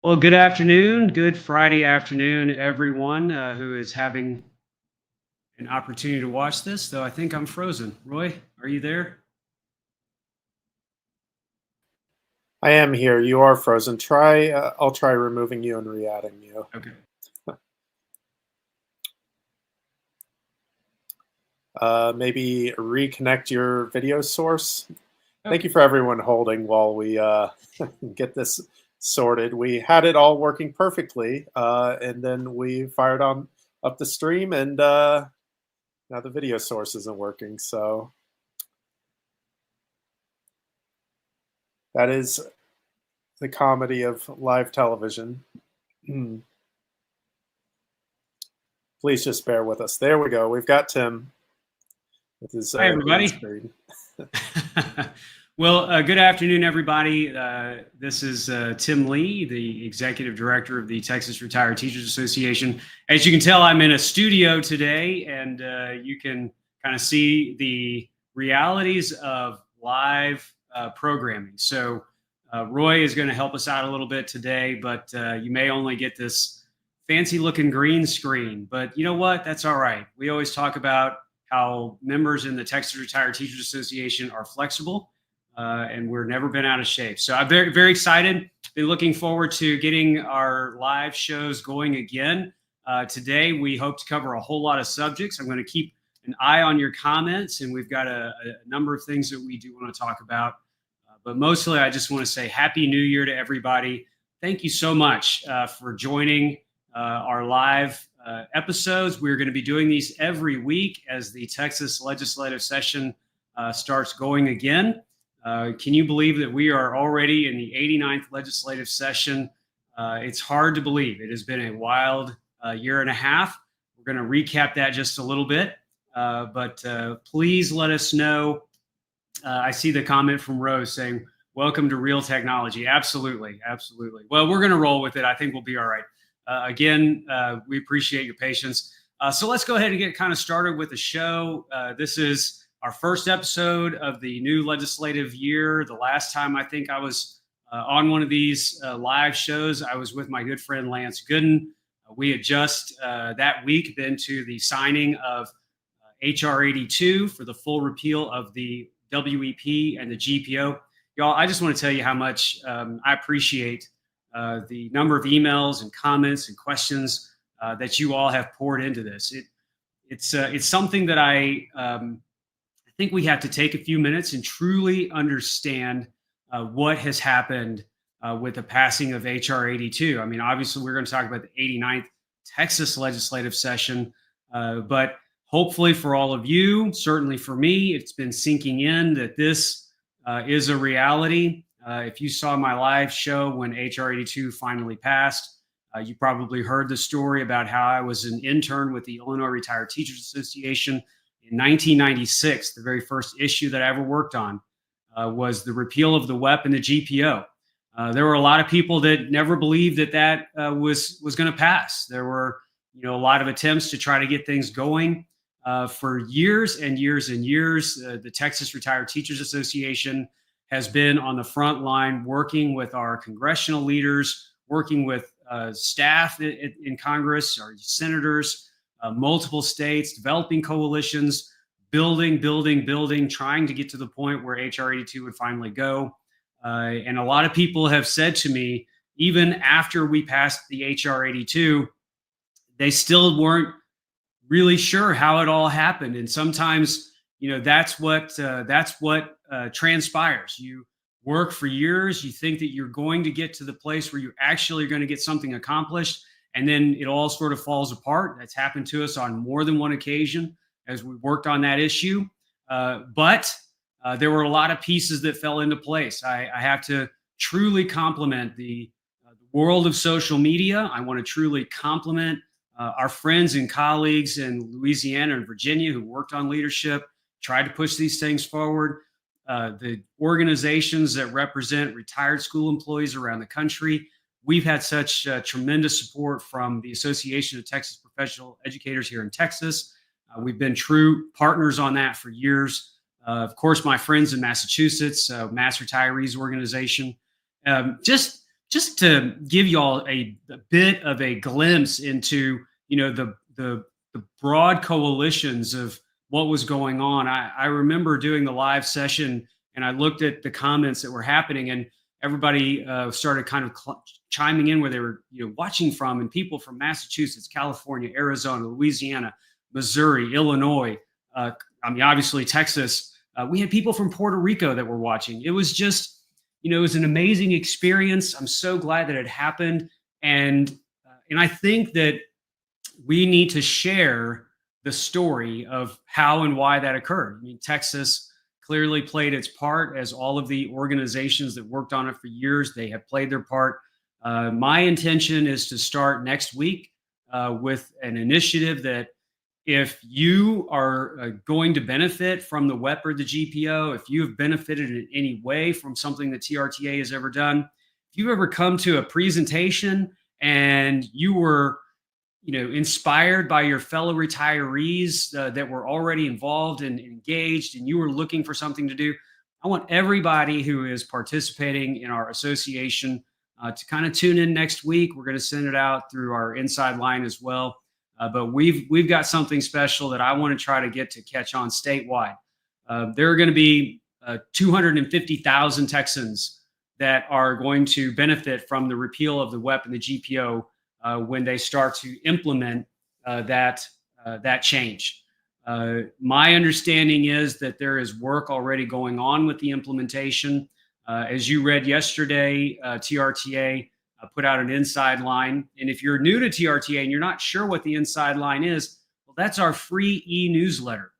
Well, good afternoon. Good Friday afternoon, everyone who is having an opportunity to watch this. Though I think I'm frozen. Roy, are you there? I am here. You are frozen. I'll try removing you and re-adding you. Okay. Maybe reconnect your video source. Thank Okay. you for everyone holding while we get this sorted. We had it all working perfectly, and then we fired on up the stream, and now the video source isn't working. So that is the comedy of live television. Please just bear with us. There we go. We've got Tim with his Hi, green everybody. screen. Well, good afternoon, everybody. This is Tim Lee, the Executive Director of the Texas Retired Teachers Association. As you can tell, I'm in a studio today, and you can kind of see the realities of live programming. So Roy is going to help us out a little bit today, but you may only get this fancy looking green screen. But you know what? That's all right. We always talk about how members in the Texas Retired Teachers Association are flexible, and we're never been out of shape. So I'm very, very excited. Been looking forward to getting our live shows going again. Today, we hope to cover a whole lot of subjects. I'm going to keep an eye on your comments, and we've got a number of things that we do want to talk about. But mostly, I just want to say Happy New Year to everybody. Thank you so much for joining our live episodes. We're going to be doing these every week as the Texas legislative session starts going again. Can you believe that we are already in the 89th legislative session? It's hard to believe. It has been a wild year and a half. We're going to recap that just a little bit, but please let us know. I see the comment from Rose saying, "Welcome to real technology." Absolutely. Absolutely. Well, we're going to roll with it. I think we'll be all right. Again, we appreciate your patience. So let's go ahead and get kind of started with the show. This is our first episode of the new legislative year. The last time I think I was on one of these live shows, I was with my good friend Lance Gooden. We had just that week been to the signing of HR 82 for the full repeal of the WEP and the GPO. Y'all, I just want to tell you how much I appreciate the number of emails and comments and questions that you all have poured into this. It's something that I think we have to take a few minutes and truly understand what has happened with the passing of HR 82. I mean, obviously, we're going to talk about the 89th Texas legislative session, but hopefully for all of you, certainly for me, it's been sinking in that this is a reality. If you saw my live show when HR 82 finally passed, you probably heard the story about how I was an intern with the Illinois Retired Teachers Association in 1996. The very first issue that I ever worked on was the repeal of the WEP and the GPO. There were a lot of people that never believed that was going to pass. There were, a lot of attempts to try to get things going for years and years and years. The Texas Retired Teachers Association has been on the front line working with our congressional leaders, working with staff in Congress, our senators, multiple states, developing coalitions, building, trying to get to the point where HR 82 would finally go. And a lot of people have said to me, even after we passed the HR 82, they still weren't really sure how it all happened. And sometimes, that's what transpires. You work for years, you think that you're going to get to the place where you're actually going to get something accomplished, and then it all sort of falls apart. That's happened to us on more than one occasion as we worked on that issue. But there were a lot of pieces that fell into place. I have to truly compliment the world of social media. I want to truly compliment our friends and colleagues in Louisiana and Virginia who worked on leadership, tried to push these things forward. The organizations that represent retired school employees around the country. We've had such tremendous support from the Association of Texas Professional Educators here in Texas. We've been true partners on that for years. Of course, my friends in Massachusetts, Mass Retirees Organization. Just just to give y'all a bit of a glimpse into, the broad coalitions of what was going on. I remember doing the live session and I looked at the comments that were happening, and everybody started kind of chiming in where they were, watching from, and people from Massachusetts, California, Arizona, Louisiana, Missouri, Illinois. Obviously Texas. We had people from Puerto Rico that were watching. It was just, it was an amazing experience. I'm so glad that it happened, and I think that we need to share the story of how and why that occurred. I mean, Texas clearly played its part, as all of the organizations that worked on it for years, they have played their part. My intention is to start next week with an initiative that, if you are going to benefit from the WEP or the GPO, if you have benefited in any way from something that TRTA has ever done, if you've ever come to a presentation and you were, inspired by your fellow retirees that were already involved and engaged, and you were looking for something to do, I want everybody who is participating in our association to kind of tune in next week. We're going to send it out through our inside line as well. But we've got something special that I want to try to get to catch on statewide. There are going to be 250,000 Texans that are going to benefit from the repeal of the WEP and the GPO when they start to implement that change. My understanding is that there is work already going on with the implementation. As you read yesterday, TRTA put out an inside line. And if you're new to TRTA and you're not sure what the inside line is, well, that's our free e-newsletter.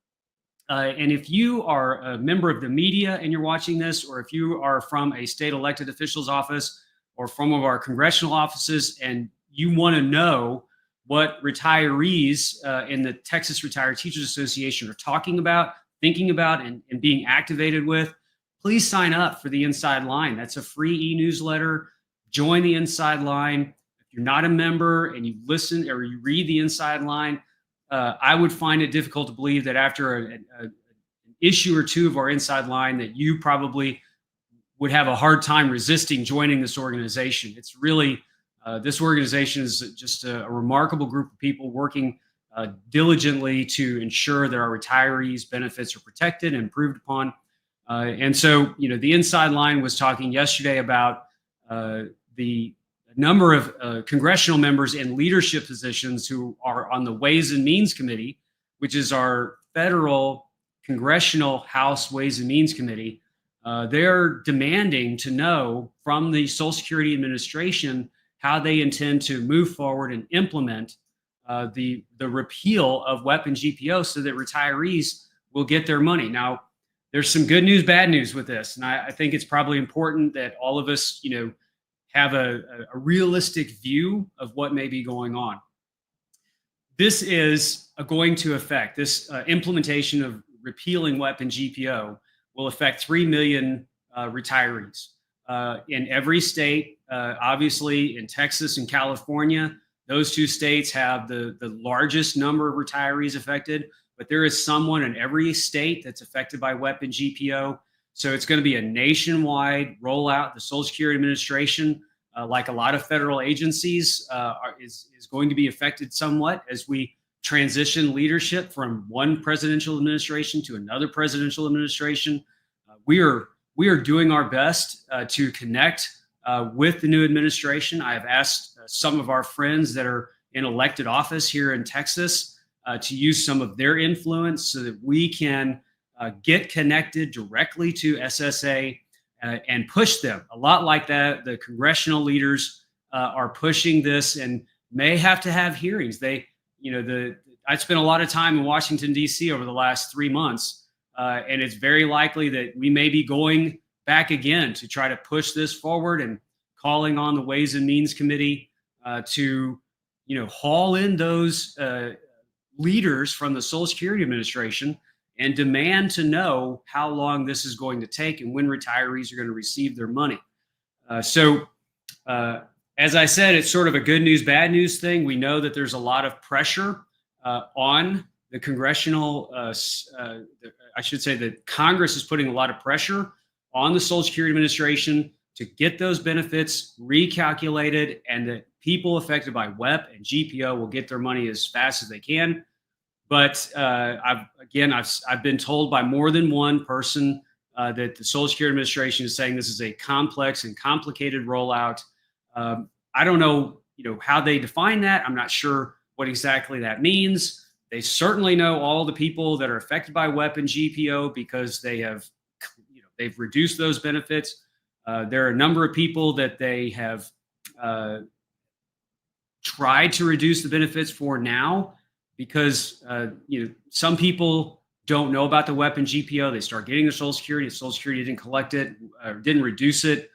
And if you are a member of the media and you're watching this, or if you are from a state elected official's office or from one of our congressional offices, and you want to know what retirees in the Texas Retired Teachers Association are talking about, thinking about, and being activated with, please sign up for the inside line. That's a free e-newsletter. Join the inside line. If you're not a member and you listen or you read the inside line, I would find it difficult to believe that after an issue or two of our inside line that you probably would have a hard time resisting joining this organization. It's really, this organization is just a remarkable group of people working diligently to ensure that our retirees' benefits are protected and improved upon. And so, the inside line was talking yesterday about the number of congressional members in leadership positions who are on the Ways and Means Committee, which is our federal congressional House Ways and Means Committee. They're demanding to know from the Social Security Administration how they intend to move forward and implement the repeal of WEP and GPO so that retirees will get their money. Now, there's some good news, bad news with this. And I think it's probably important that all of us, have a realistic view of what may be going on. This is going to affect, this implementation of repealing WEP and GPO will affect 3 million retirees in every state. Obviously, in Texas and California, those two states have the largest number of retirees affected, but there is someone in every state that's affected by WEP and GPO. So it's going to be a nationwide rollout. The Social Security Administration, like a lot of federal agencies, is going to be affected somewhat as we transition leadership from one presidential administration to another presidential administration. We are doing our best to connect with the new administration. I have asked some of our friends that are in elected office here in Texas to use some of their influence so that we can get connected directly to SSA and push them. A lot like that, the congressional leaders are pushing this and may have to have hearings. I spent a lot of time in Washington, D.C. over the last 3 months, and it's very likely that we may be going back again to try to push this forward and calling on the Ways and Means Committee to, haul in those leaders from the Social Security Administration and demand to know how long this is going to take and when retirees are going to receive their money. So as I said, it's sort of a good news, bad news thing. We know that there's a lot of pressure on the congressional, I should say that Congress is putting a lot of pressure on the Social Security Administration to get those benefits recalculated, and that people affected by WEP and GPO will get their money as fast as they can. But I've been told by more than one person that the Social Security Administration is saying this is a complex and complicated rollout. I don't know, how they define that. I'm not sure what exactly that means. They certainly know all the people that are affected by WEP and GPO because they've reduced those benefits. There are a number of people that they have tried to reduce the benefits for now because some people don't know about the WEP and GPO. They start getting their Social Security. Social Security didn't collect it, didn't reduce it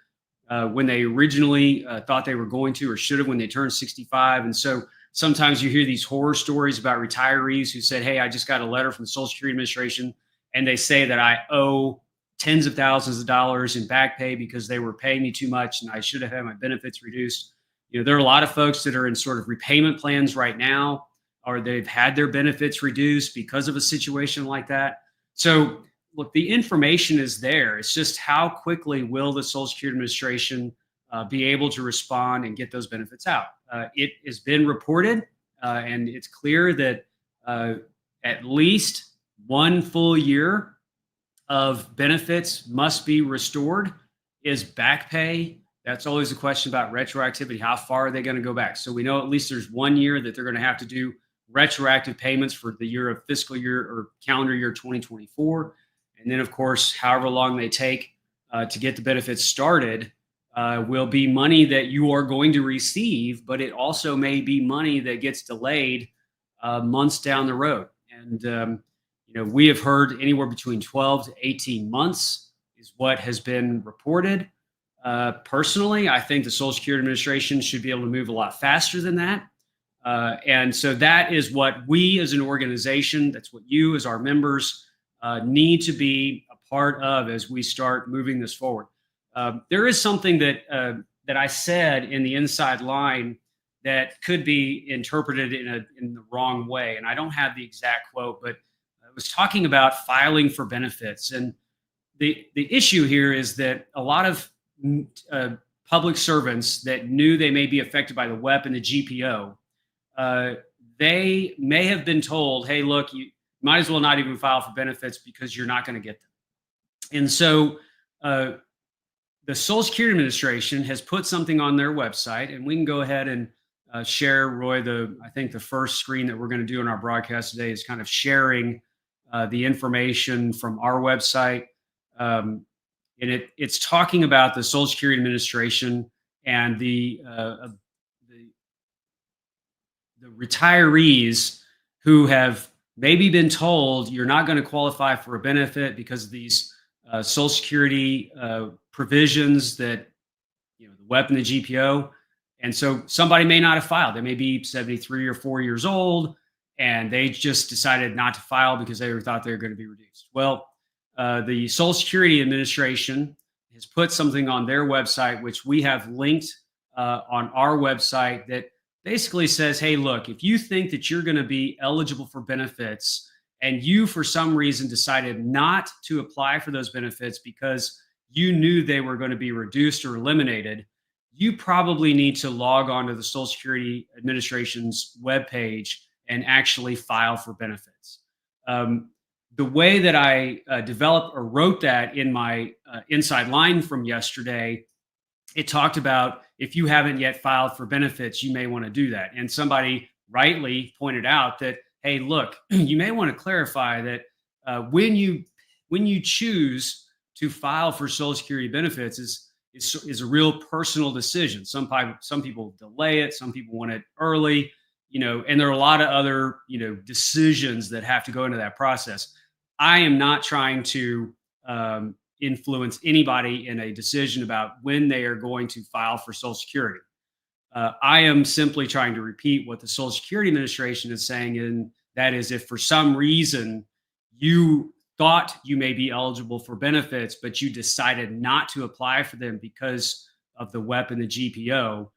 when they originally thought they were going to, or should have when they turned 65. And so sometimes you hear these horror stories about retirees who said, "Hey, I just got a letter from the Social Security Administration, and they say that I owe tens of thousands of dollars in back pay because they were paying me too much and I should have had my benefits reduced." There are a lot of folks that are in sort of repayment plans right now, or they've had their benefits reduced because of a situation like that. So look, the information is there. It's just how quickly will the Social Security Administration be able to respond and get those benefits out? It has been reported, and it's clear that at least one full year of benefits must be restored. Is back pay? That's always a question about retroactivity. How far are they going to go back? So we know at least there's 1 year that they're going to have to do retroactive payments for the year of fiscal year or calendar year 2024. And then, of course, however long they take to get the benefits started will be money that you are going to receive, but it also may be money that gets delayed months down the road. And we have heard anywhere between 12 to 18 months is what has been reported. Personally, I think the Social Security Administration should be able to move a lot faster than that. And so that is what we as an organization, that's what you as our members need to be a part of as we start moving this forward. There is something that I said in the inside line that could be interpreted in the wrong way. And I don't have the exact quote, but I was talking about filing for benefits. And the issue here is that a lot of public servants that knew they may be affected by the WEP and the GPO, they may have been told, "Hey, look, you might as well not even file for benefits because you're not going to get them." And so the Social Security Administration has put something on their website, and we can go ahead and share, Roy, I think the first screen that we're going to do in our broadcast today is kind of sharing the information from our website. And it's talking about the Social Security Administration and the retirees who have maybe been told you're not going to qualify for a benefit because of these Social Security provisions that the WEP and the GPO. And so somebody may not have filed. They may be 73 or 4 years old, and they just decided not to file because they thought they were going to be reduced. Well, the Social Security Administration has put something on their website, which we have linked on our website, that basically says, "Hey, look, if you think that you're going to be eligible for benefits and you, for some reason, decided not to apply for those benefits because you knew they were going to be reduced or eliminated, you probably need to log on to the Social Security Administration's webpage and actually file for benefits." The way that I developed or wrote that in my inside line from yesterday, it talked about if you haven't yet filed for benefits, you may want to do that. And somebody rightly pointed out that, hey, look, you may want to clarify that when you choose to file for Social Security benefits is a real personal decision. Some people delay it, some people want it early, and there are a lot of other decisions that have to go into that process. I am not trying to influence anybody in a decision about when they are going to file for Social Security. I am simply trying to repeat what the Social Security Administration is saying, and that is, if for some reason you thought you may be eligible for benefits, but you decided not to apply for them because of the WEP and the GPO,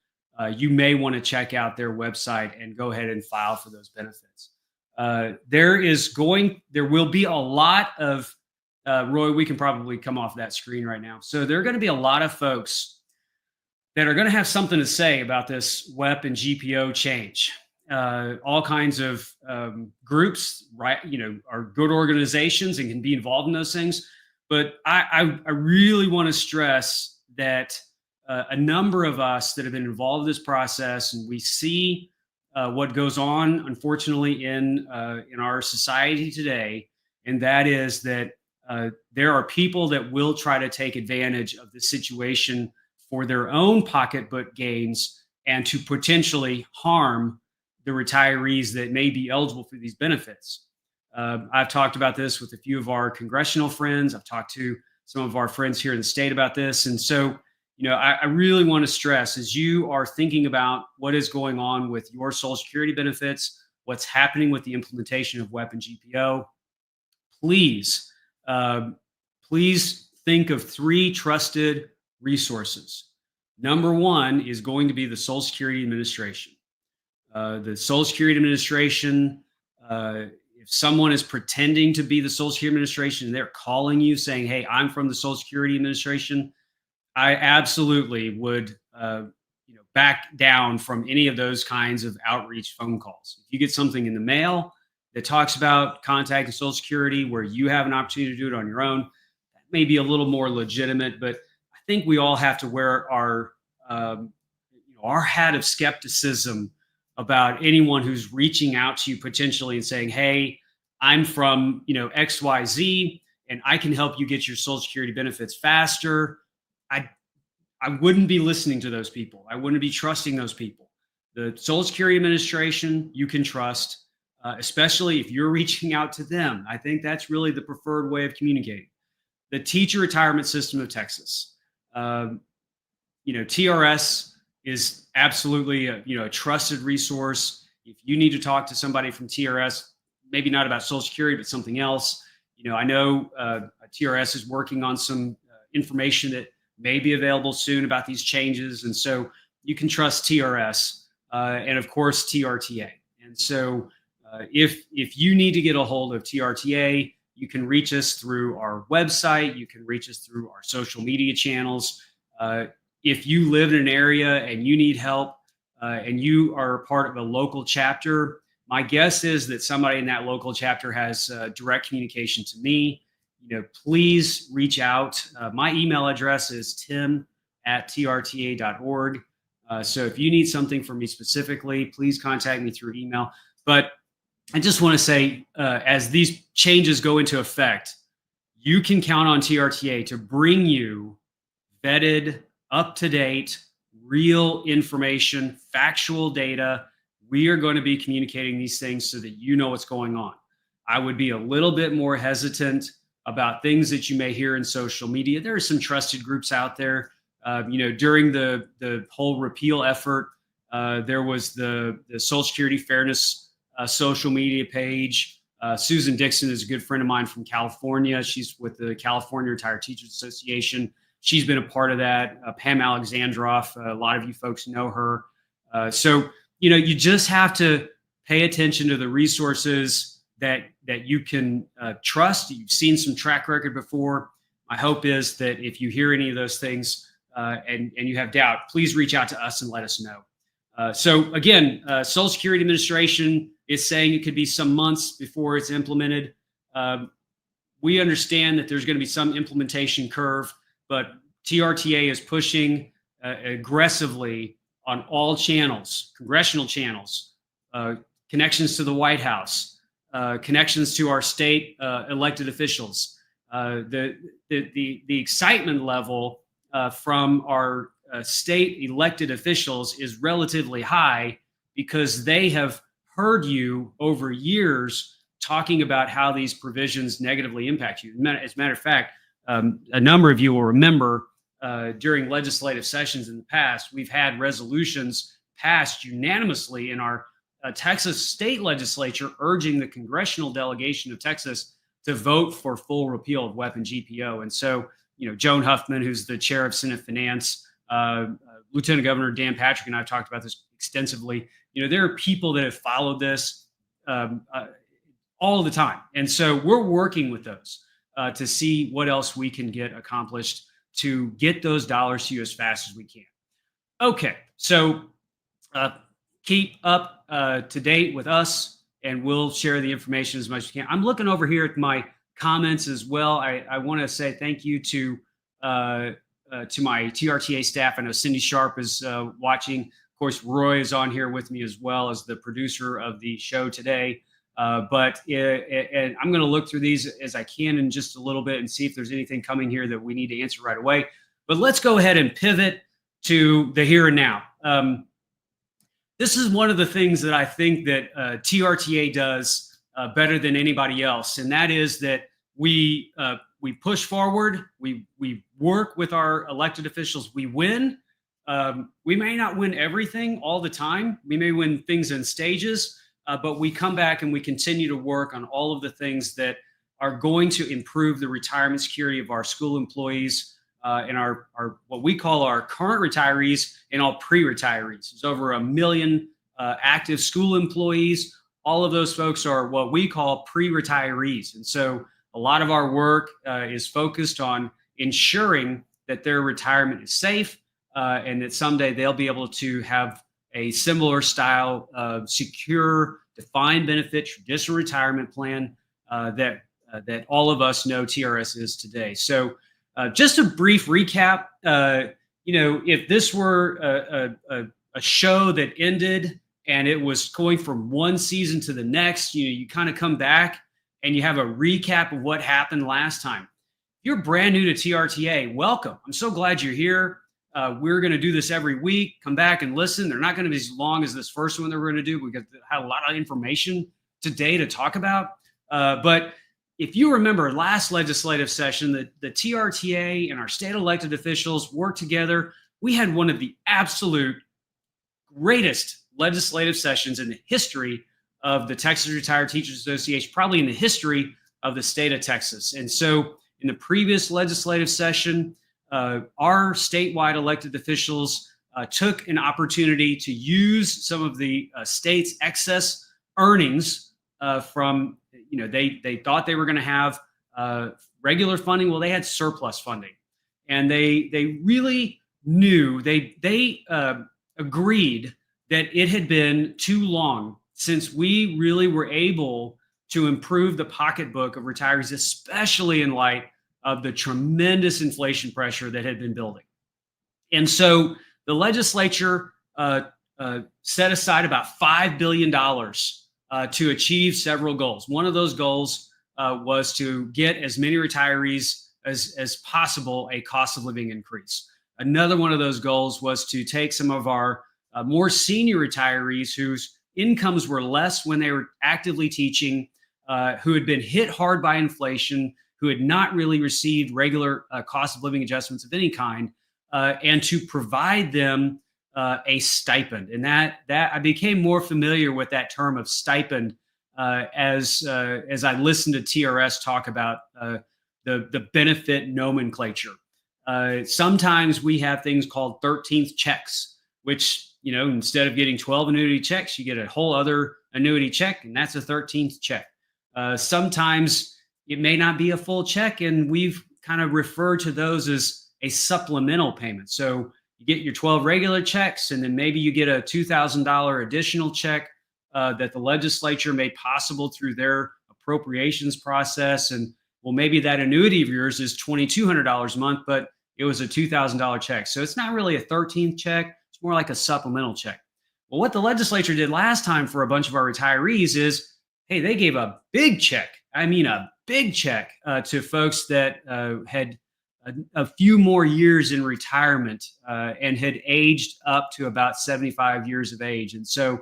you may want to check out their website and go ahead and file for those benefits. There will be a lot of, Roy, we can probably come off that screen right now. So there are going to be a lot of folks that are going to have something to say about this WEP and GPO change. All kinds of groups, right? Are good organizations and can be involved in those things. But I really want to stress that a number of us that have been involved in this process, and we see what goes on, unfortunately, in our society today, and that is that there are people that will try to take advantage of the situation for their own pocketbook gains and to potentially harm the retirees that may be eligible for these benefits. I've talked about this with a few of our congressional friends. I've talked to some of our friends here in the state about this. And so, I really want to stress, as you are thinking about what is going on with your Social Security benefits, what's happening with the implementation of WEP and GPO, please, please think of 3 trusted resources. Number 1 is going to be the Social Security Administration. The Social Security Administration, if someone is pretending to be the Social Security Administration and they're calling you saying, "Hey, I'm from the Social Security Administration," I absolutely would back down from any of those kinds of outreach phone calls. If you get something in the mail that talks about contacting Social Security where you have an opportunity to do it on your own, that may be a little more legitimate. But I think we all have to wear our hat of skepticism about anyone who's reaching out to you potentially and saying, "Hey, I'm from XYZ and I can help you get your Social Security benefits faster." I wouldn't be listening to those people. I wouldn't be trusting those people. The Social Security Administration, you can trust, especially if you're reaching out to them. I think that's really the preferred way of communicating. The Teacher Retirement System of Texas, TRS is absolutely a trusted resource. If you need to talk to somebody from TRS, maybe not about Social Security, but something else, I know TRS is working on some information that may be available soon about these changes. And so you can trust TRS and of course TRTA. And so if you need to get a hold of TRTA, you can reach us through our website. You can reach us through our social media channels. If you live in an area and you need help and you are part of a local chapter, my guess is that somebody in that local chapter has direct communication to me. Please reach out. My email address is tim@trta.org. So if you need something from me specifically, please contact me through email. But I just want to say, as these changes go into effect, you can count on TRTA to bring you vetted, up-to-date, real information, factual data. We are going to be communicating these things so that you know what's going on. I would be a little bit more hesitant about things that you may hear in social media. There are some trusted groups out there. During the whole repeal effort, there was the Social Security Fairness social media page. Susan Dixon is a good friend of mine from California. She's with the California Retired Teachers Association. She's been a part of that. Pam Alexandroff, a lot of you folks know her. So you just have to pay attention to the resources that you can trust. You've seen some track record before. My hope is that if you hear any of those things and you have doubt, please reach out to us and let us know. So again, Social Security Administration is saying it could be some months before it's implemented. We understand that there's going to be some implementation curve, but TRTA is pushing aggressively on all channels, congressional channels, connections to the White House, connections to our state elected officials. The excitement level from our state elected officials is relatively high because they have heard you over years talking about how these provisions negatively impact you. As a matter of fact, a number of you will remember during legislative sessions in the past, we've had resolutions passed unanimously in our Texas state legislature urging the congressional delegation of Texas to vote for full repeal of WEP and GPO. And so, Joan Huffman, who's the chair of Senate Finance, Lieutenant Governor Dan Patrick and I have talked about this extensively. There are people that have followed this all the time. And so we're working with those to see what else we can get accomplished to get those dollars to you as fast as we can. Okay, so keep up to date with us, and we'll share the information as much as we can. I'm looking over here at my comments as well. I want to say thank you to my TRTA staff. I know Cindy Sharp is watching. Of course, Roy is on here with me as well as the producer of the show today. And I'm going to look through these as I can in just a little bit and see if there's anything coming here that we need to answer right away. But let's go ahead and pivot to the here and now. This is one of the things that I think that TRTA does better than anybody else, and that is that we push forward, we work with our elected officials, we win. We may not win everything all the time. We may win things in stages, but we come back and we continue to work on all of the things that are going to improve the retirement security of our school employees and our what we call our current retirees and all pre-retirees. There's over 1 million active school employees. All of those folks are what we call pre-retirees. And so a lot of our work is focused on ensuring that their retirement is safe and that someday they'll be able to have a similar style of secure, defined benefit, traditional retirement plan that all of us know TRS is today. So just a brief recap, if this were a show that ended and it was going from one season to the next, you kind of come back and you have a recap of what happened last time. If you're brand new to TRTA, welcome. I'm so glad you're here. We're going to do this every week. Come back and listen. They're not going to be as long as this first one that we're going to do. We have a lot of information today to talk about. But if you remember last legislative session, the TRTA and our state elected officials worked together. We had one of the absolute greatest legislative sessions in the history of the Texas Retired Teachers Association, probably in the history of the state of Texas. And so in the previous legislative session, our statewide elected officials took an opportunity to use some of the state's excess earnings from, they thought they were going to have regular funding. Well, they had surplus funding, and they really knew, they agreed that it had been too long since we really were able to improve the pocketbook of retirees, especially in light of the tremendous inflation pressure that had been building. And so the legislature set aside about $5 billion to achieve several goals. One of those goals was to get as many retirees as possible a cost of living increase. Another one of those goals was to take some of our more senior retirees whose incomes were less when they were actively teaching, who had been hit hard by inflation, who had not really received regular cost of living adjustments of any kind, and to provide them a stipend. And that I became more familiar with that term of stipend as I listened to TRS talk about the benefit nomenclature. Sometimes we have things called 13th checks, which, instead of getting 12 annuity checks, you get a whole other annuity check, and that's a 13th check. Sometimes it may not be a full check, and we've kind of referred to those as a supplemental payment. So you get your 12 regular checks, and then maybe you get a $2,000 additional check that the legislature made possible through their appropriations process. And well, maybe that annuity of yours is $2,200 a month, but it was a $2,000 check. So it's not really a 13th check. It's more like a supplemental check. Well, what the legislature did last time for a bunch of our retirees is, hey, they gave a big check. I mean, a big check to folks that had a few more years in retirement and had aged up to about 75 years of age. And so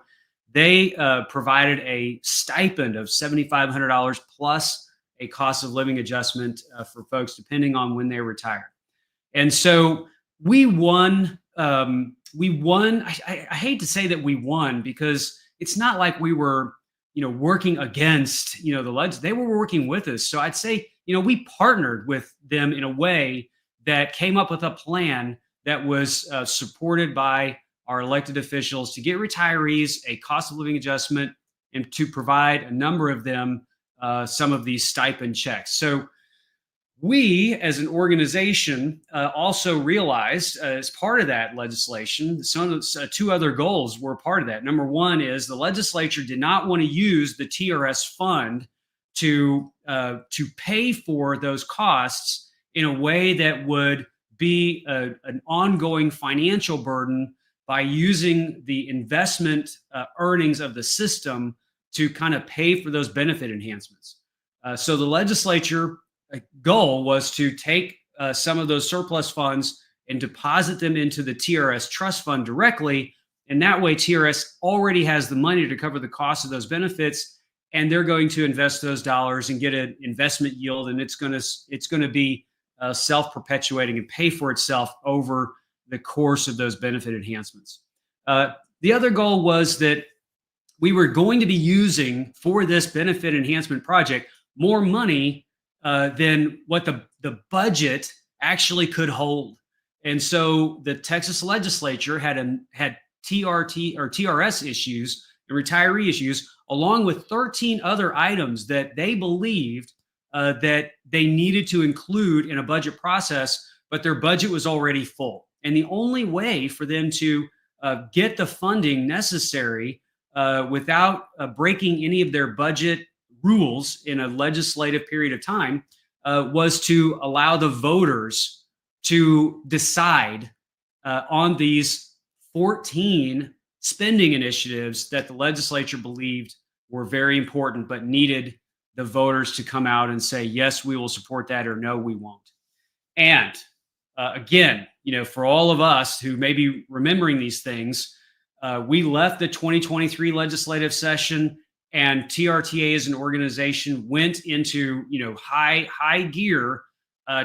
they provided a stipend of $7,500 plus a cost of living adjustment for folks depending on when they retired. And so we won. I hate to say that we won, because it's not like we were, working against, the legs. They were working with us. So I'd say, we partnered with them in a way that came up with a plan that was supported by our elected officials to get retirees a cost of living adjustment and to provide a number of them some of these stipend checks. So We, as an organization, also realized as part of that legislation, two other goals were part of that. Number one is the legislature did not want to use the TRS fund to pay for those costs in a way that would be an ongoing financial burden by using the investment earnings of the system to kind of pay for those benefit enhancements. So the legislature goal was to take some of those surplus funds and deposit them into the TRS trust fund directly. And that way, TRS already has the money to cover the cost of those benefits, and they're going to invest those dollars and get an investment yield, and it's going to be self-perpetuating and pay for itself over the course of those benefit enhancements. The other goal was that we were going to be using for this benefit enhancement project more money than what the budget actually could hold. And so the Texas legislature had TRT or TRS issues and retiree issues, along with 13 other items that they believed that they needed to include in a budget process, but their budget was already full. And the only way for them to get the funding necessary without breaking any of their budget rules in a legislative period of time was to allow the voters to decide on these 14 spending initiatives that the legislature believed were very important, but needed the voters to come out and say, yes, we will support that, or no, we won't. And again, for all of us who may be remembering these things, we left the 2023 legislative session, and TRTA as an organization went into high gear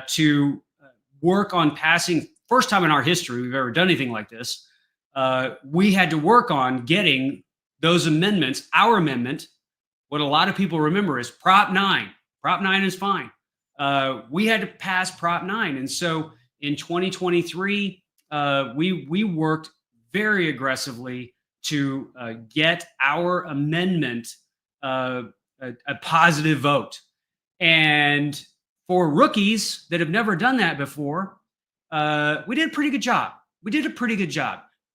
to work on passing. First time in our history we've ever done anything like this. We had to work on getting those amendments. Our amendment, what a lot of people remember, is Prop 9. Prop 9 is fine. We had to pass Prop 9, and so in 2023 we worked very aggressively to get our amendment a positive vote. And for rookies that have never done that before, we did a pretty good job.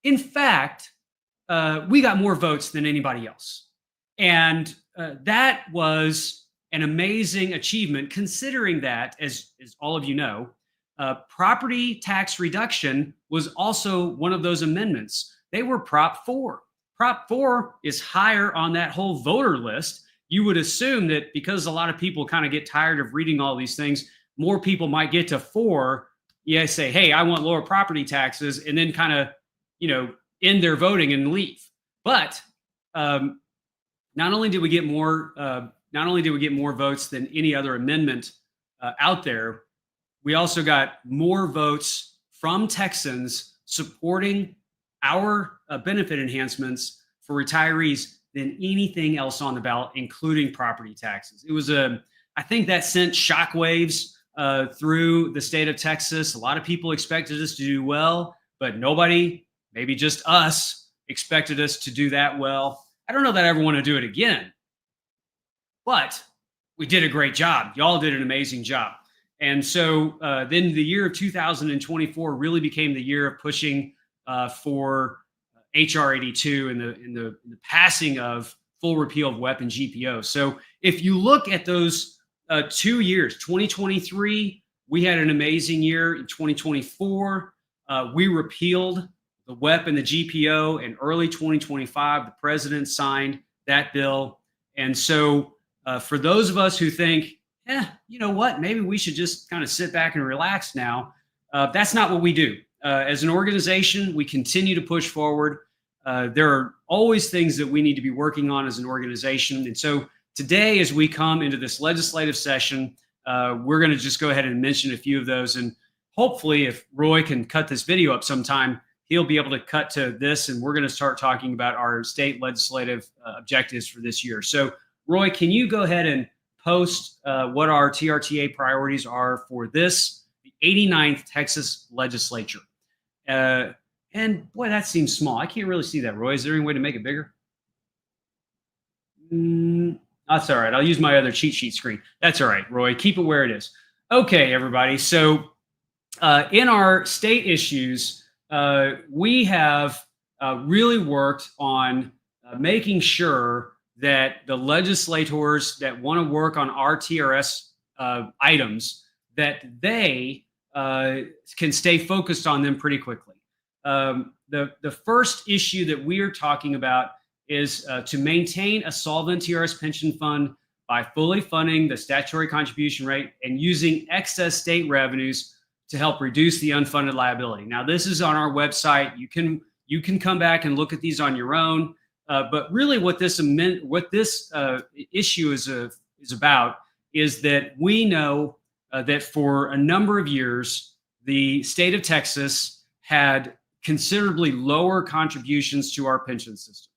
In fact, we got more votes than anybody else. And that was an amazing achievement, considering that, as all of you know, property tax reduction was also one of those amendments. They were Prop 4. Prop 4 is higher on that whole voter list. You would assume that because a lot of people kind of get tired of reading all these things, more people might get to 4. Yeah, say, hey, I want lower property taxes, and then kind of, end their voting and leave. But not only did we get more votes than any other amendment out there, we also got more votes from Texans supporting our benefit enhancements for retirees than anything else on the ballot, including property taxes. It was I think that sent shockwaves through the state of Texas. A lot of people expected us to do well, but nobody, maybe just us, expected us to do that well. I don't know that I ever want to do it again, but we did a great job. Y'all did an amazing job. And so then the year of 2024 really became the year of pushing for HR 82 and the passing of full repeal of WEP and GPO. So if you look at those 2 years, 2023, we had an amazing year. In 2024, we repealed the WEP and the GPO. In early 2025, the president signed that bill. And so for those of us who think, you know what, maybe we should just kind of sit back and relax now, that's not what we do. As an organization, we continue to push forward. There are always things that we need to be working on as an organization. And so today, as we come into this legislative session, we're going to just go ahead and mention a few of those. And hopefully, if Roy can cut this video up sometime, he'll be able to cut to this, and we're going to start talking about our state legislative objectives for this year. So, Roy, can you go ahead and post what our TRTA priorities are for this, the 89th Texas legislature? And boy, that seems small. I can't really see that, Roy. Is there any way to make it bigger? That's all right. I'll use my other cheat sheet screen. That's all right, Roy. Keep it where it is. Okay, everybody. So in our state issues, we have really worked on making sure that the legislators that want to work on our TRS items, that they can stay focused on them pretty quickly. The first issue that we are talking about is to maintain a solvent TRS pension fund by fully funding the statutory contribution rate and using excess state revenues to help reduce the unfunded liability. Now, this is on our website. You can come back and look at these on your own. But really, what this issue is about is that we know that for a number of years, the state of Texas had considerably lower contributions to our pension system.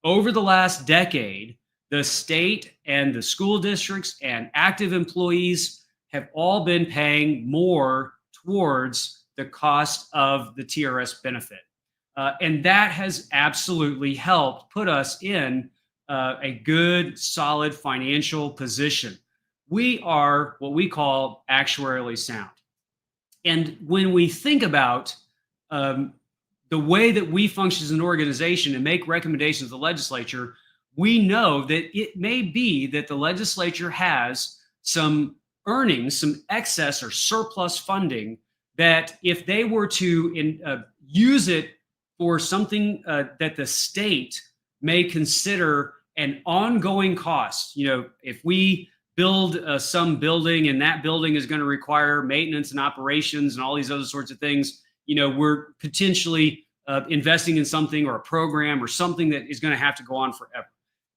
Over the last decade, the state and the school districts and active employees have all been paying more towards the cost of the TRS benefit. And that has absolutely helped put us in a good, solid financial position. We are what we call actuarially sound. And when we think about the way that we function as an organization and make recommendations to the legislature, we know that it may be that the legislature has some earnings, some excess or surplus funding that if they were to use it for something that the state may consider an ongoing cost, if we build some building and that building is going to require maintenance and operations and all these other sorts of things, we're potentially investing in something or a program or something that is going to have to go on forever.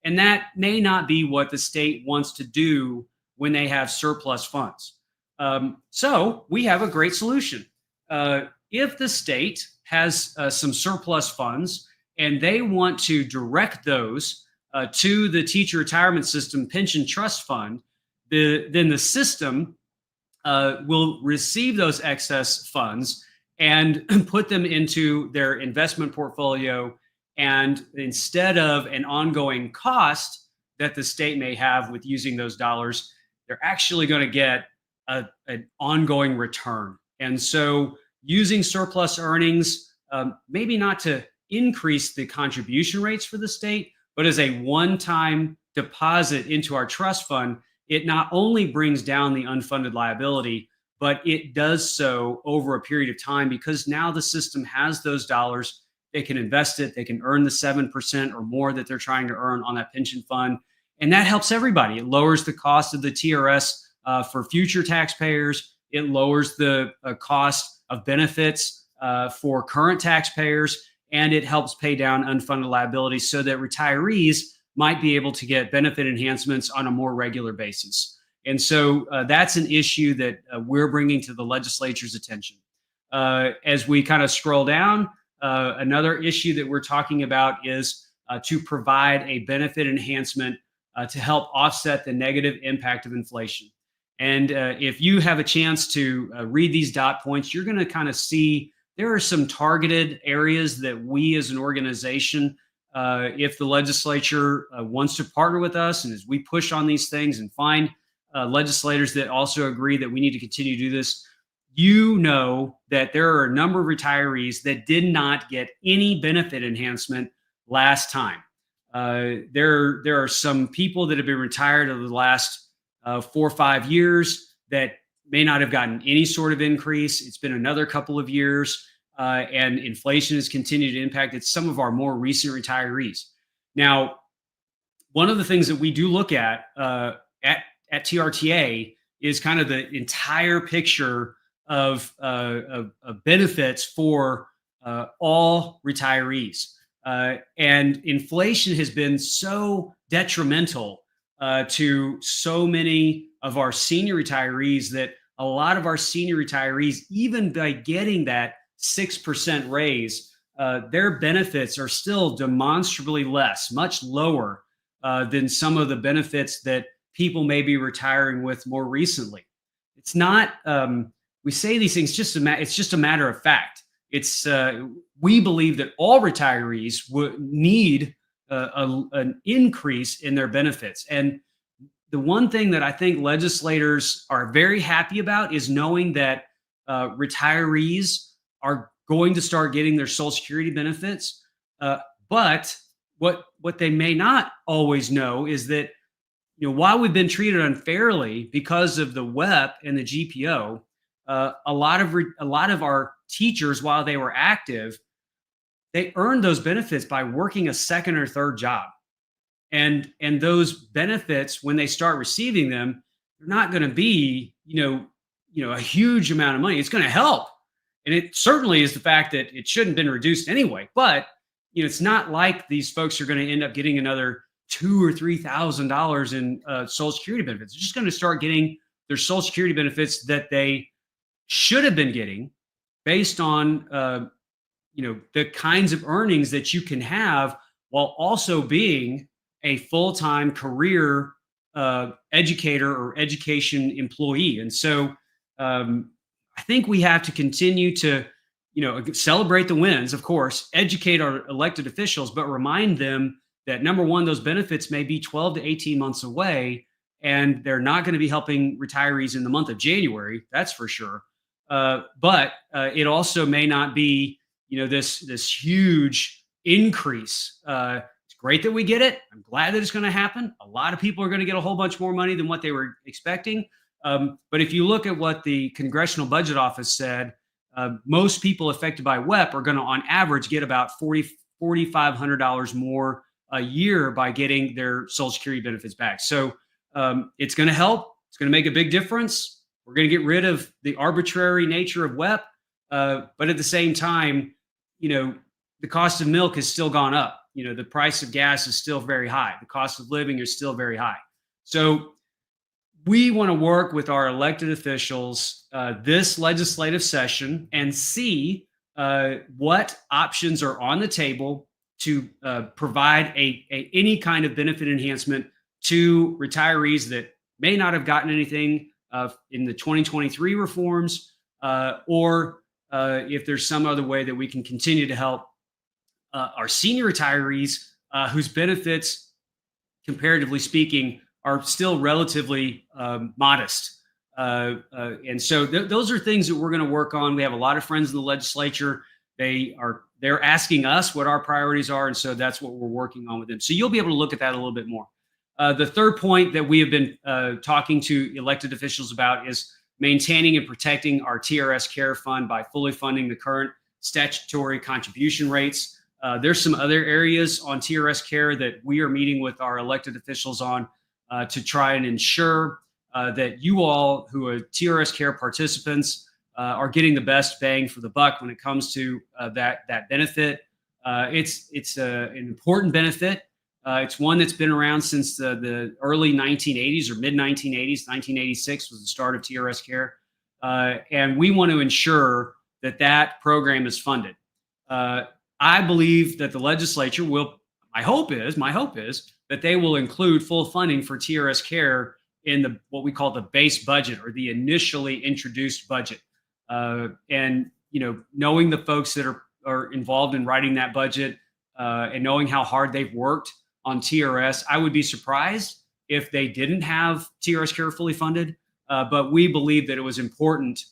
And that may not be what the state wants to do when they have surplus funds. So we have a great solution. If the state has some surplus funds and they want to direct those to the teacher retirement system pension trust fund, then the system will receive those excess funds and put them into their investment portfolio. And instead of an ongoing cost that the state may have with using those dollars, they're actually going to get an ongoing return. And so using surplus earnings, maybe not to increase the contribution rates for the state, but as a one-time deposit into our trust fund, it not only brings down the unfunded liability, but it does so over a period of time because now the system has those dollars. They can invest it. They can earn the 7% or more that they're trying to earn on that pension fund. And that helps everybody. It lowers the cost of the TRS for future taxpayers. It lowers the cost of benefits for current taxpayers. And it helps pay down unfunded liabilities so that retirees might be able to get benefit enhancements on a more regular basis. And so that's an issue that we're bringing to the legislature's attention. As we kind of scroll down, another issue that we're talking about is to provide a benefit enhancement to help offset the negative impact of inflation. And if you have a chance to read these dot points, you're going to kind of see there are some targeted areas that we as an organization, if the legislature wants to partner with us and as we push on these things and find legislators that also agree that we need to continue to do this, you know that there are a number of retirees that did not get any benefit enhancement last time. There are some people that have been retired over the last 4 or 5 years that may not have gotten any sort of increase. It's been another couple of years, and inflation has continued to impact some of our more recent retirees. Now, one of the things that we do look at TRTA is kind of the entire picture of benefits for all retirees. And inflation has been so detrimental to so many of our senior retirees that a lot of our senior retirees, even by getting that 6% raise, their benefits are still demonstrably less, much lower than some of the benefits that people may be retiring with more recently. It's not, we say these things, it's just a matter of fact. It's we believe that all retirees would need an increase in their benefits. And the one thing that I think legislators are very happy about is knowing that retirees are going to start getting their Social Security benefits. But what they may not always know is that, while we've been treated unfairly because of the WEP and the GPO, a lot of our teachers, while they were active, they earned those benefits by working a second or third job. And those benefits, when they start receiving them, they're not going to be, a huge amount of money. It's going to help. And it certainly is the fact that it shouldn't have been reduced anyway. But, it's not like these folks are going to end up getting another $2,000 or $3,000 in Social Security benefits. They're just going to start getting their Social Security benefits that they should have been getting based on, the kinds of earnings that you can have while also being a full-time career educator or education employee. And so I think we have to continue to, celebrate the wins, of course, educate our elected officials, but remind them that, number one, those benefits may be 12 to 18 months away, and they're not going to be helping retirees in the month of January. That's for sure. But it also may not be, this huge increase. It's great that we get it. I'm glad that it's going to happen. A lot of people are going to get a whole bunch more money than what they were expecting. But if you look at what the Congressional Budget Office said, most people affected by WEP are going to, on average, get about $4,500 more a year by getting their Social Security benefits back. So it's going to help. It's going to make a big difference. We're going to get rid of the arbitrary nature of WEP. But at the same time, the cost of milk has still gone up. The price of gas is still very high. The cost of living is still very high. So we want to work with our elected officials this legislative session and see what options are on the table to provide any kind of benefit enhancement to retirees that may not have gotten anything in the 2023 reforms, or if there's some other way that we can continue to help our senior retirees whose benefits, comparatively speaking, are still relatively modest. And so those are things that we're going to work on. We have a lot of friends in the legislature. They're asking us what our priorities are. And so that's what we're working on with them. So you'll be able to look at that a little bit more. The third point that we have been talking to elected officials about is maintaining and protecting our TRS Care Fund by fully funding the current statutory contribution rates. There's some other areas on TRS Care that we are meeting with our elected officials on to try and ensure that you all who are TRS Care participants are getting the best bang for the buck when it comes to that benefit. It's an important benefit. It's one that's been around since the early 1980s or mid 1980s. 1986 was the start of TRS Care. And we want to ensure that program is funded. I believe that the legislature will, my hope is that they will include full funding for TRS Care in what we call the base budget or the initially introduced budget. And, knowing the folks that are involved in writing that budget and knowing how hard they've worked on TRS, I would be surprised if they didn't have TRS Care fully funded. But we believe that it was important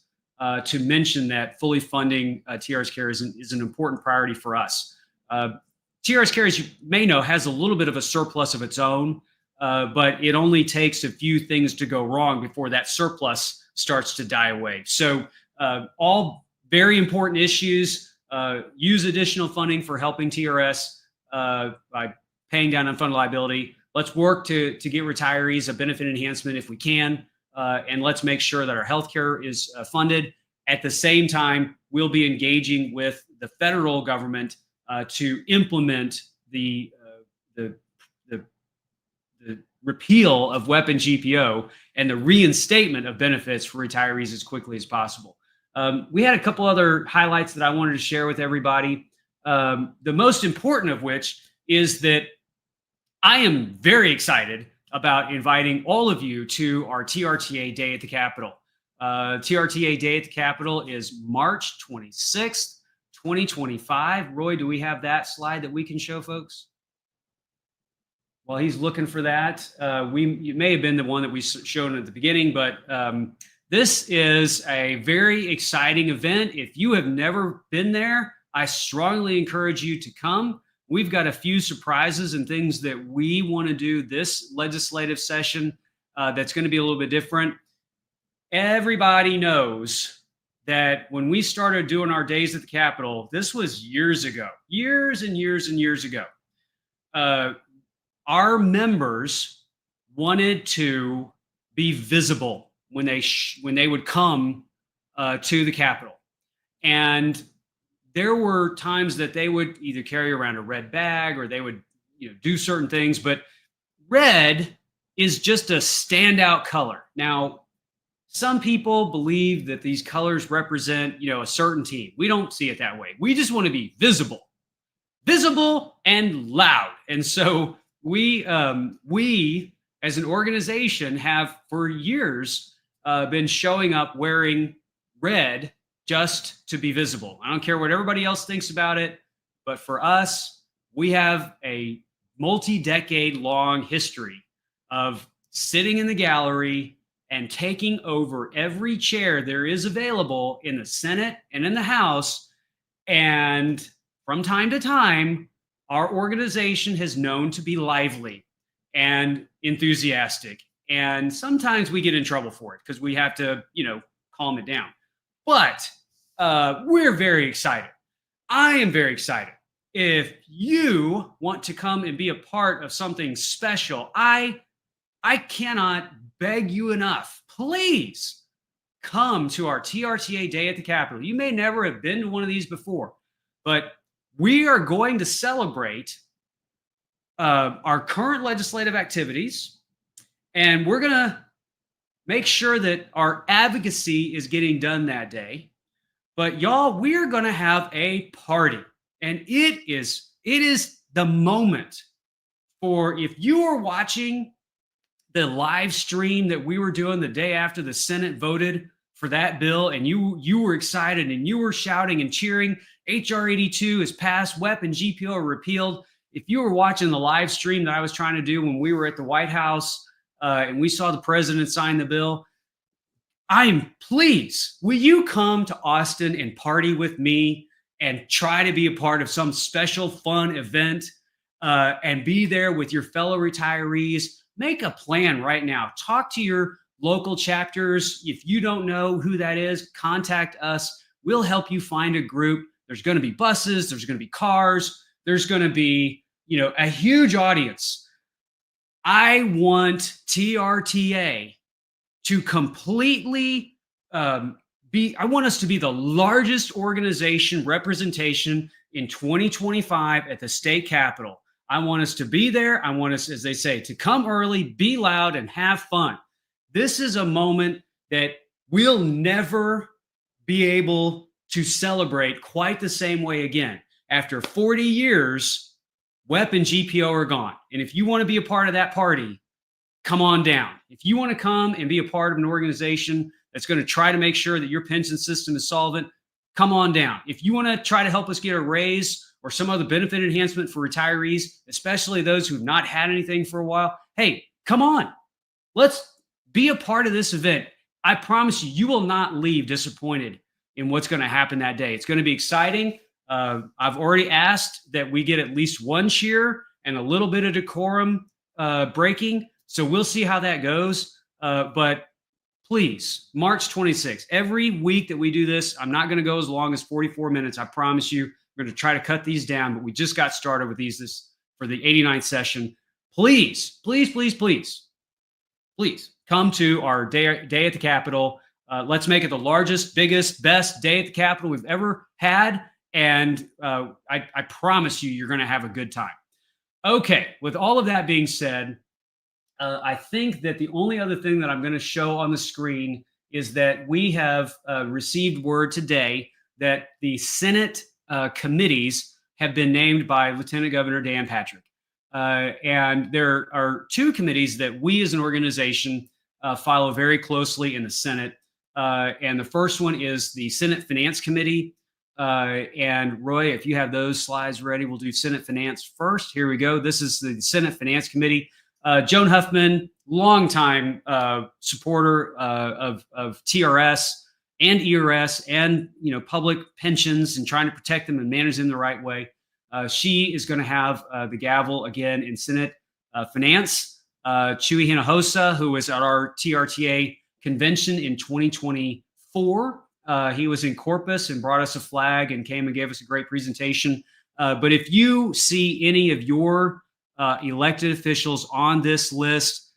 to mention that fully funding TRS Care is an important priority for us. TRS Care, as you may know, has a little bit of a surplus of its own, but it only takes a few things to go wrong before that surplus starts to die away. So all very important issues. Use additional funding for helping TRS by paying down unfunded liability. Let's work to get retirees a benefit enhancement if we can, and let's make sure that our healthcare is funded. At the same time, we'll be engaging with the federal government to implement the repeal of WEP and GPO and the reinstatement of benefits for retirees as quickly as possible. We had a couple other highlights that I wanted to share with everybody. The most important of which is that I am very excited about inviting all of you to our TRTA Day at the Capitol. TRTA Day at the Capitol is March 26th, 2025. Roy, do we have that slide that we can show folks? while he's looking for that, you may have been the one that we showed at the beginning, but this is a very exciting event. If you have never been there, I strongly encourage you to come. We've got a few surprises and things that we want to do this legislative session that's going to be a little bit different. Everybody knows that when we started doing our days at the Capitol, this was years ago, years and years and years ago. Our members wanted to be visible when they would come to the Capitol, and there were times that they would either carry around a red bag or they would do certain things, but red is just a standout color. Now, some people believe that these colors represent a certain team. We don't see it that way. We just want to be visible and loud. And so we as an organization have for years been showing up wearing red just to be visible. I don't care what everybody else thinks about it, but for us, we have a multi-decade long history of sitting in the gallery and taking over every chair there is available in the Senate and in the House. And from time to time, our organization has known to be lively and enthusiastic. And sometimes we get in trouble for it because we have to, calm it down. But we're very excited. I am very excited. If you want to come and be a part of something special, I cannot beg you enough. Please come to our TRTA Day at the Capitol. You may never have been to one of these before, but we are going to celebrate our current legislative activities, and we're going to make sure that our advocacy is getting done that day. But y'all, we're going to have a party, and it is the moment for, if you are watching the live stream that we were doing the day after the Senate voted for that bill, and you were excited and you were shouting and cheering, HR 82 is passed, WEP and GPO are repealed. If you were watching the live stream that I was trying to do when we were at the White House and we saw the president sign the bill, please, will you come to Austin and party with me and try to be a part of some special fun event and be there with your fellow retirees? Make a plan right now. Talk to your local chapters. If you don't know who that is, contact us. We'll help you find a group. There's going to be buses. There's going to be cars. There's going to be, a huge audience. I want TRTA to completely I want us to be the largest organization representation in 2025 at the state capitol. I want us to be there. I want us, as they say, to come early, be loud, and have fun. This is a moment that we'll never be able to celebrate quite the same way again. After 40 years, WEP and GPO are gone. And if you want to be a part of that party, come on down. If you want to come and be a part of an organization that's going to try to make sure that your pension system is solvent, come on down. If you want to try to help us get a raise or some other benefit enhancement for retirees, especially those who've not had anything for a while, hey, come on. Let's be a part of this event. I promise you, you will not leave disappointed in what's going to happen that day. It's going to be exciting. I've already asked that we get at least one cheer and a little bit of decorum breaking. So we'll see how that goes. But please, March 26th, every week that we do this, I'm not going to go as long as 44 minutes. I promise you, we're going to try to cut these down, but we just got started with these for the 89th session. Please, please, please, please, please come to our day at the Capitol. Let's make it the largest, biggest, best day at the Capitol we've ever had. And I promise you, you're going to have a good time. Okay, with all of that being said, I think that the only other thing that I'm going to show on the screen is that we have received word today that the Senate committees have been named by Lieutenant Governor Dan Patrick. And there are two committees that we as an organization follow very closely in the Senate. And the first one is the Senate Finance Committee. And Roy, if you have those slides ready, we'll do Senate Finance first. Here we go. This is the Senate Finance Committee. Joan Huffman, longtime supporter of TRS and ERS and public pensions and trying to protect them and manage them the right way. She is going to have the gavel again in Senate Finance. Chuy Hinojosa, who was at our TRTA convention in 2024. He was in Corpus and brought us a flag and came and gave us a great presentation. But if you see any of your elected officials on this list,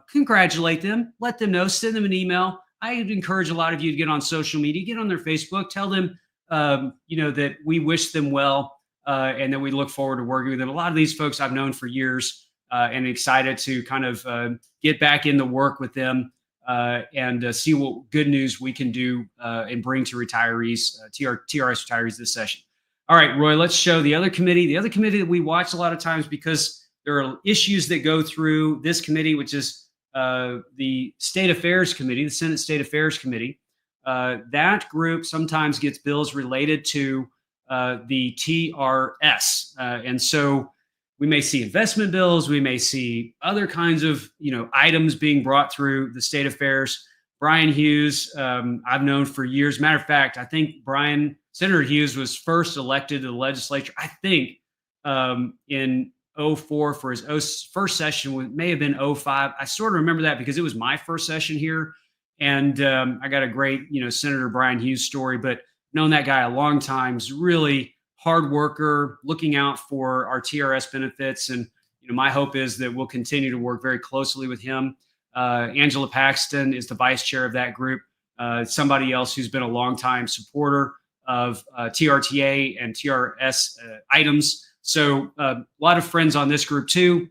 congratulate them, let them know, send them an email. I would encourage a lot of you to get on social media, get on their Facebook, tell them, that we wish them well and that we look forward to working with them. A lot of these folks I've known for years and excited to kind of get back in the work with them and see what good news we can do and bring to retirees, TRS retirees this session. All right, Roy, let's show the other committee. The other committee that we watch a lot of times because there are issues that go through this committee, which is the State Affairs Committee, the Senate State Affairs Committee. That group sometimes gets bills related to the TRS. And so we may see investment bills, we may see other kinds of items being brought through the State Affairs. Brian Hughes, I've known for years. Matter of fact, I think Senator Hughes was first elected to the legislature, I think, in 04 for his first session, may have been 05. I sort of remember that because it was my first session here. And I got a great, Senator Brian Hughes story, but known that guy a long time. He's really hard worker, looking out for our TRS benefits. And, my hope is that we'll continue to work very closely with him. Angela Paxton is the vice chair of that group. Somebody else who's been a longtime supporter of TRTA and TRS items. So a lot of friends on this group too.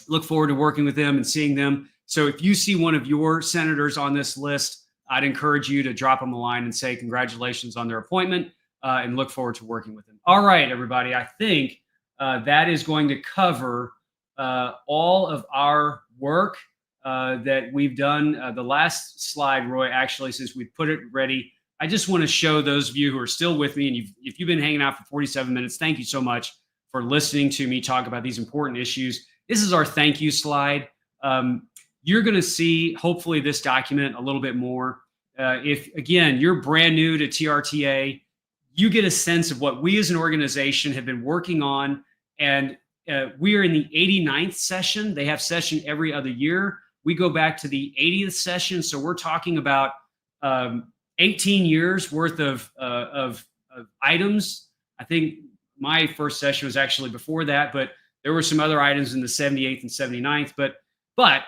Look forward to working with them and seeing them. So if you see one of your senators on this list, I'd encourage you to drop them a line and say congratulations on their appointment and look forward to working with them. All right, everybody, I think that is going to cover all of our work that we've done. The last slide, Roy, actually, since we put it ready, I just want to show those of you who are still with me, and if you've been hanging out for 47 minutes, thank you so much for listening to me talk about these important issues. This is our thank you slide. You're going to see, hopefully, this document a little bit more. If, again, you're brand new to TRTA, you get a sense of what we as an organization have been working on. And we are in the 89th session. They have session every other year. We go back to the 80th session. So we're talking about 18 years worth of items. I think my first session was actually before that, but there were some other items in the 78th and 79th. But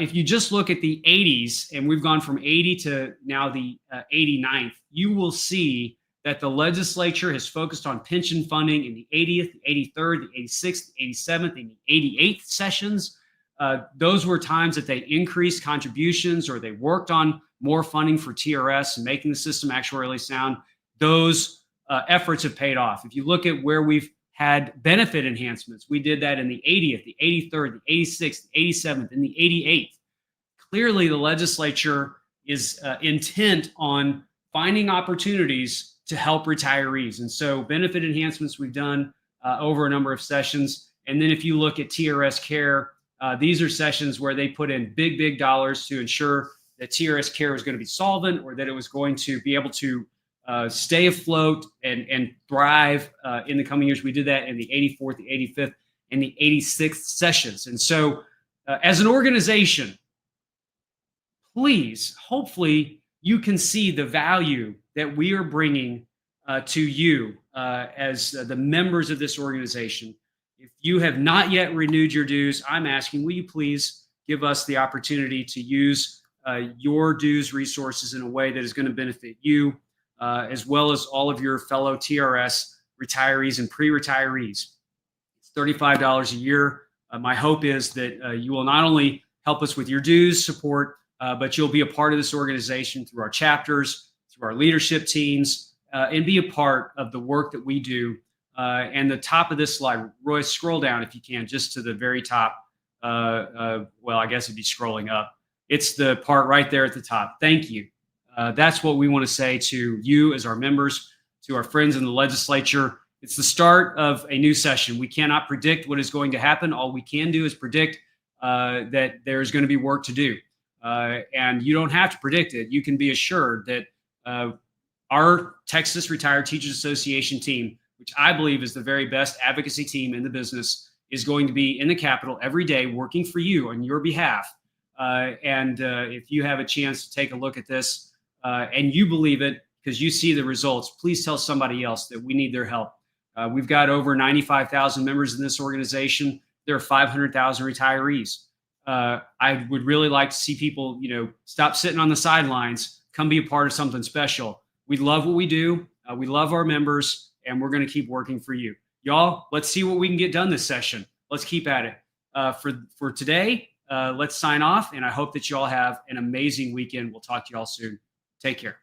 if you just look at the 80s, and we've gone from 80 to now the 89th, you will see that the legislature has focused on pension funding in the 80th, the 83rd, the 86th, the 87th, and the 88th sessions. Those were times that they increased contributions or they worked on more funding for TRS and making the system actuarially sound. Those efforts have paid off. If you look at where we've had benefit enhancements, we did that in the 80th, the 83rd, the 86th, the 87th, and the 88th. Clearly, the legislature is intent on finding opportunities to help retirees. And so benefit enhancements we've done over a number of sessions. And then if you look at TRS Care, these are sessions where they put in big dollars to ensure that TRS Care was going to be solvent or that it was going to be able to stay afloat and thrive in the coming years. We did that in the 84th, the 85th, and the 86th sessions. And so as an organization, please, hopefully you can see the value that we are bringing to you as the members of this organization. If you have not yet renewed your dues, I'm asking, will you please give us the opportunity to use your dues resources in a way that is going to benefit you, as well as all of your fellow TRS retirees and pre-retirees. It's $35 a year. My hope is that you will not only help us with your dues support, but you'll be a part of this organization through our chapters, through our leadership teams, and be a part of the work that we do. And the top of this slide, Roy, scroll down if you can, just to the very top. Well, I guess it'd be scrolling up. It's the part right there at the top. Thank you. That's what we want to say to you as our members, to our friends in the legislature. It's the start of a new session. We cannot predict what is going to happen. All we can do is predict that there's going to be work to do. And you don't have to predict it. You can be assured that our Texas Retired Teachers Association team, which I believe is the very best advocacy team in the business, is going to be in the Capitol every day working for you on your behalf. If you have a chance to take a look at this and you believe it because you see the results, please tell somebody else that we need their help. We've got over 95,000 members in this organization. There are 500,000 retirees. I would really like to see people, stop sitting on the sidelines, come be a part of something special. We love what we do. We love our members, and we're going to keep working for you. Y'all, let's see what we can get done this session. Let's keep at it. For today, let's sign off, and I hope that you all have an amazing weekend. We'll talk to you all soon. Take care.